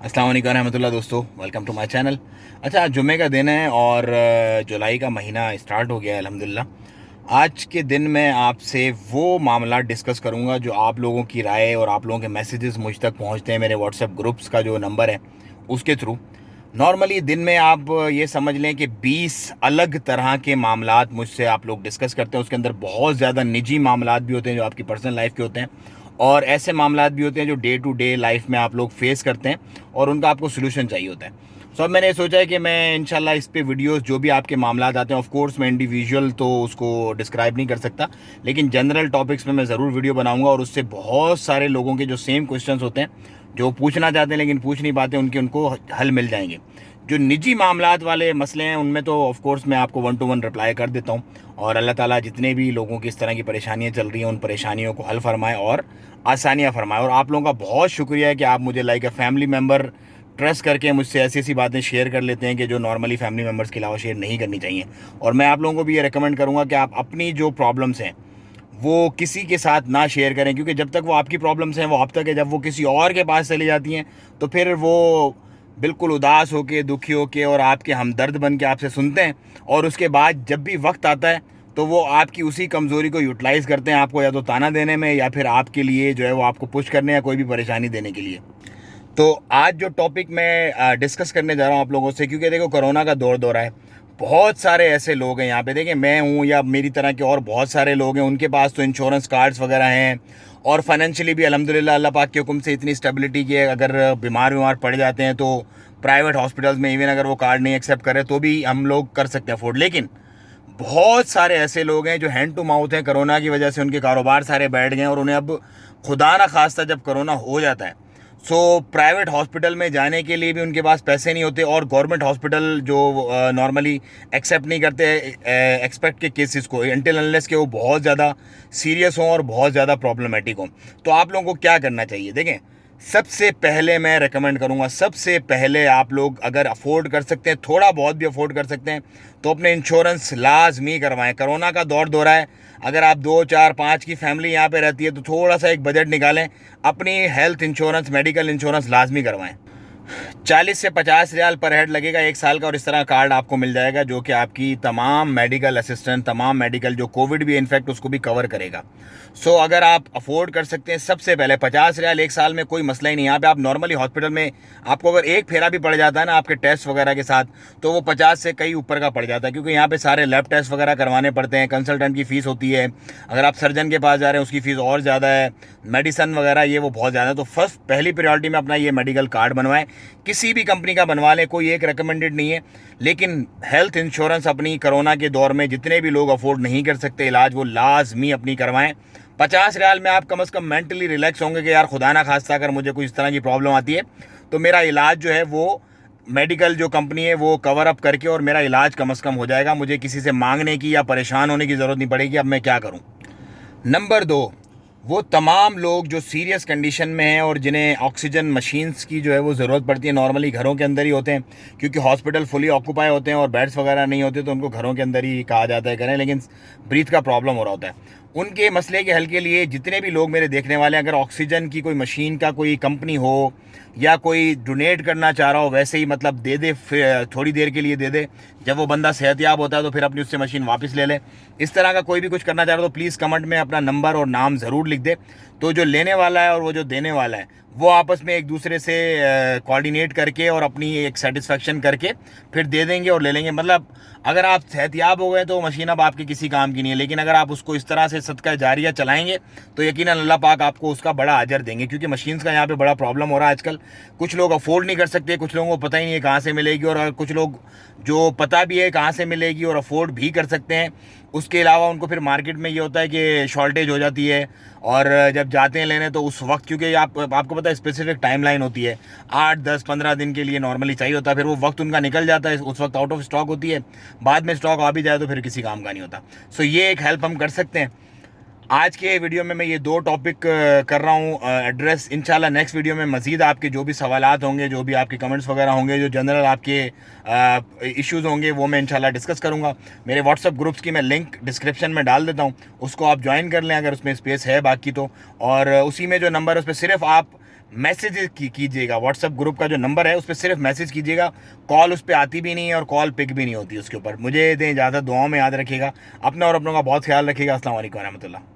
अस्सलाम वालेकुम रहमतुल्लाह दोस्तों, वेलकम टू माय चैनल। अच्छा, जुमे का दिन है और जुलाई का महीना स्टार्ट हो गया है अल्हम्दुलिल्लाह। आज के दिन मैं आपसे वो मामला डिस्कस करूंगा जो आप लोगों की राय और आप लोगों के मैसेजेस मुझ तक पहुंचते हैं मेरे व्हाट्सएप ग्रुप्स का जो नंबर है उसके थ्रू। नॉर्मली दिन में आप ये समझ लें कि 20 अलग तरह के मामलात मुझसे आप लोग डिस्कस करते हैं। उसके अंदर बहुत ज़्यादा निजी मामलात भी होते हैं जो आपकी पर्सनल लाइफ के होते हैं, और ऐसे मामलात भी होते हैं जो डे टू डे लाइफ में आप लोग फेस करते हैं और उनका आपको सोल्यूशन चाहिए होता है। सो अब मैंने सोचा है कि मैं इंशाल्लाह इस पे वीडियोस जो भी आपके मामलात आते हैं, ऑफ कोर्स मैं इंडिविजुअल तो उसको डिस्क्राइब नहीं कर सकता, लेकिन जनरल टॉपिक्स में मैं ज़रूर वीडियो बनाऊंगा और उससे बहुत सारे लोगों के जो सेम क्वेश्चंस होते हैं, जो पूछना चाहते हैं लेकिन पूछ नहीं पाते, उनको हल मिल जाएंगे। जो निजी मामलात वाले मसले हैं उनमें तो ऑफ कोर्स मैं आपको 1 to 1 रिप्लाई कर देता हूँ, और अल्लाह ताला जितने भी लोगों की इस तरह की परेशानियाँ चल रही हैं उन परेशानियों को हल फरमाए और आसानियाँ फरमाए। और आप लोगों का बहुत शुक्रिया है कि आप मुझे like a family member trust करके मुझसे ऐसी ऐसी बातें शेयर कर लेते हैं कि जो नॉर्मली फैमिली मेम्बर्स के अलावा शेयर नहीं करनी चाहिए। और मैं आप लोगों को भी ये रिकमेंड करूँगा कि आप अपनी जो प्रॉब्लम्स हैं वो किसी के साथ ना शेयर करें, क्योंकि जब तक वो आपकी प्रॉब्लम्स हैं वो आप तक है। जब वो किसी और के पास चली जाती हैं तो फिर वो बिल्कुल उदास होके, दुखी होके और आपके हमदर्द बन के आपसे सुनते हैं, और उसके बाद जब भी वक्त आता है तो वो आपकी उसी कमज़ोरी को यूटिलाइज़ करते हैं, आपको या तो ताना देने में या फिर आपके लिए जो है वो आपको पुश करने या कोई भी परेशानी देने के लिए। तो आज जो टॉपिक मैं डिस्कस करने जा रहा हूँ आप लोगों से, क्योंकि देखो कोरोना का दौर है, बहुत सारे ऐसे लोग हैं यहाँ पे, देखिए मैं हूँ या मेरी तरह के और बहुत सारे लोग हैं, उनके पास तो इंश्योरेंस कार्ड्स वगैरह हैं और फाइनेंशियली भी अल्हम्दुलिल्लाह अल्लाह पाक के हुक्म से इतनी स्टेबिलिटी की है। अगर बीमार पड़ जाते हैं तो प्राइवेट हॉस्पिटल्स में इवन अगर वो कार्ड नहीं एक्सेप्ट करे तो भी हम लोग कर सकते हैं अफोर्ड। लेकिन बहुत सारे ऐसे लोग हैं जो हैंड टू माउथ हैं, कोरोना की वजह से उनके कारोबार सारे बैठ गए और उन्हें अब खुदा ना खास्ता जब कोरोना हो जाता है सो प्राइवेट हॉस्पिटल में जाने के लिए भी उनके पास पैसे नहीं होते, और गवर्नमेंट हॉस्पिटल जो नॉर्मली एक्सेप्ट नहीं करते एक्सपेक्ट के केसेस को अनटिल अनलेस के वो बहुत ज़्यादा सीरियस हों और बहुत ज़्यादा प्रॉब्लमेटिक हों। तो आप लोगों को क्या करना चाहिए, देखें, सबसे पहले मैं रेकमेंड करूंगा, सबसे पहले आप लोग अगर अफोर्ड कर सकते हैं, थोड़ा बहुत भी अफोर्ड कर सकते हैं, तो अपने इंश्योरेंस लाजमी करवाएं। कोरोना का दौर है, अगर आप 2 4 5 की फैमिली यहाँ पे रहती है तो थोड़ा सा एक बजट निकालें, अपनी हेल्थ इंश्योरेंस, मेडिकल इंश्योरेंस लाजमी करवाएं। 40 से 50 रियाल पर हेड लगेगा 1 साल का, और इस तरह कार्ड आपको मिल जाएगा जो कि आपकी तमाम मेडिकल असिस्टेंट, तमाम मेडिकल, जो कोविड भी इनफेक्ट उसको भी कवर करेगा। सो अगर आप अफोर्ड कर सकते हैं, सबसे पहले 50 रियाल 1 साल में कोई मसला ही नहीं। यहाँ पे आप नॉर्मली हॉस्पिटल में आपको अगर एक फेरा भी पड़ जाता है ना आपके टेस्ट वगैरह के साथ, तो वो 50 से कई ऊपर का पड़ जाता है, क्योंकि यहाँ पे सारे लैब टेस्ट वगैरह करवाने पड़ते हैं, कंसल्टेंट की फ़ीस होती है, अगर आप सर्जन के पास जा रहे हैं उसकी फ़ीस और ज़्यादा है, मेडिसन वगैरह ये वो बहुत ज़्यादा है। तो फर्स्ट पहली प्रायोरिटी में अपना ये मेडिकल कार्ड बनवाएं, किसी भी कंपनी का बनवा लें, कोई एक रिकमेंडेड नहीं है, लेकिन हेल्थ इंश्योरेंस अपनी कोरोना के दौर में जितने भी लोग अफोर्ड नहीं कर सकते इलाज, वो लाजमी अपनी करवाएं। 50 रियाल में आप कम से कम मेंटली रिलैक्स होंगे कि यार खुदा ना खास्ता अगर मुझे कोई इस तरह की प्रॉब्लम आती है तो मेरा इलाज जो है वो मेडिकल जो कंपनी है वो कवर अप करके और मेरा इलाज कम से कम हो जाएगा, मुझे किसी से मांगने की या परेशान होने की ज़रूरत नहीं पड़ेगी। अब मैं क्या करूं? नंबर 2, वो तमाम लोग जो सीरियस कंडीशन में हैं और जिन्हें ऑक्सीजन मशीन्स की जो है वो ज़रूरत पड़ती है, नॉर्मली घरों के अंदर ही होते हैं, क्योंकि हॉस्पिटल फुली ऑक्यूपाई होते हैं और बेड्स वगैरह नहीं होते, तो उनको घरों के अंदर ही कहा जाता है करें, लेकिन ब्रीथ का प्रॉब्लम हो रहा होता है। उनके मसले के हल के लिए जितने भी लोग मेरे देखने वाले हैं, अगर ऑक्सीजन की कोई मशीन का कोई कंपनी हो या कोई डोनेट करना चाह रहा हो, वैसे ही मतलब दे दे, थोड़ी देर के लिए दे दे, जब वो बंदा सेहतयाब होता है तो फिर अपनी उससे मशीन वापस ले ले। इस तरह का कोई भी कुछ करना चाह रहा हो तो प्लीज़ कमेंट में अपना नंबर और नाम ज़रूर लिख दे, तो जो लेने वाला है और वो जो देने वाला है वो आपस में एक दूसरे से कोऑर्डिनेट करके और अपनी एक सेटिस्फेक्शन करके फिर दे देंगे और ले लेंगे। मतलब अगर आप सेहतयाब हो गए तो मशीन अब आपके किसी काम की नहीं है, लेकिन अगर आप उसको इस तरह से सदका जारिया चलाएंगे तो यकीनन अल्लाह पाक आपको उसका बड़ा अजर देंगे, क्योंकि मशीन्स का यहाँ पे बड़ा प्रॉब्लम हो रहा है आजकल। कुछ लोग अफोर्ड नहीं कर सकते, कुछ लोगों को पता ही नहीं है कहाँ से मिलेगी, और कुछ लोग जो पता भी है कहाँ से मिलेगी और अफोर्ड भी कर सकते हैं, उसके अलावा उनको फिर मार्केट में ये होता है कि शॉर्टेज हो जाती है, और जब जाते हैं लेने तो उस वक्त, क्योंकि आपको पता है स्पेसिफिक टाइमलाइन होती है, 8 10 15 दिन के लिए नॉर्मली चाहिए होता है, फिर वो वक्त उनका निकल जाता है, उस वक्त आउट ऑफ स्टॉक होती है, बाद में स्टॉक आ भी जाए तो फिर किसी काम का नहीं होता। सो ये एक हेल्प हम कर सकते हैं। आज के वीडियो में मैं ये 2 टॉपिक कर रहा हूँ एड्रेस। इंशाल्लाह नेक्स्ट वीडियो में मज़ीद आपके जो भी सवालात होंगे, जो भी आपके कमेंट्स वगैरह होंगे, जो जनरल आपके इश्यूज़ होंगे, वो मैं इंशाल्लाह डिस्कस करूँगा। मेरे व्हाट्सअप ग्रुप्स की मैं लिंक डिस्क्रिप्शन में डाल देता हूँ, उसको आप ज्वाइन कर लें अगर उसमें स्पेस है बाकी तो, और उसी में जो नंबर है उस पर सिर्फ आप मैसेज कीजिएगा। व्हाट्सएप ग्रुप का जो नंबर है उस पर सिर्फ मैसेज कीजिएगा, कॉल उस पर आती भी नहीं है और कॉल पिक भी नहीं होती उसके ऊपर। मुझे दें इजाज़त, दुआओं में याद रखिएगा अपना और अपनों का बहुत ख्याल रखिएगा। अस्सलाम वालेकुम रहमतुल्लाह।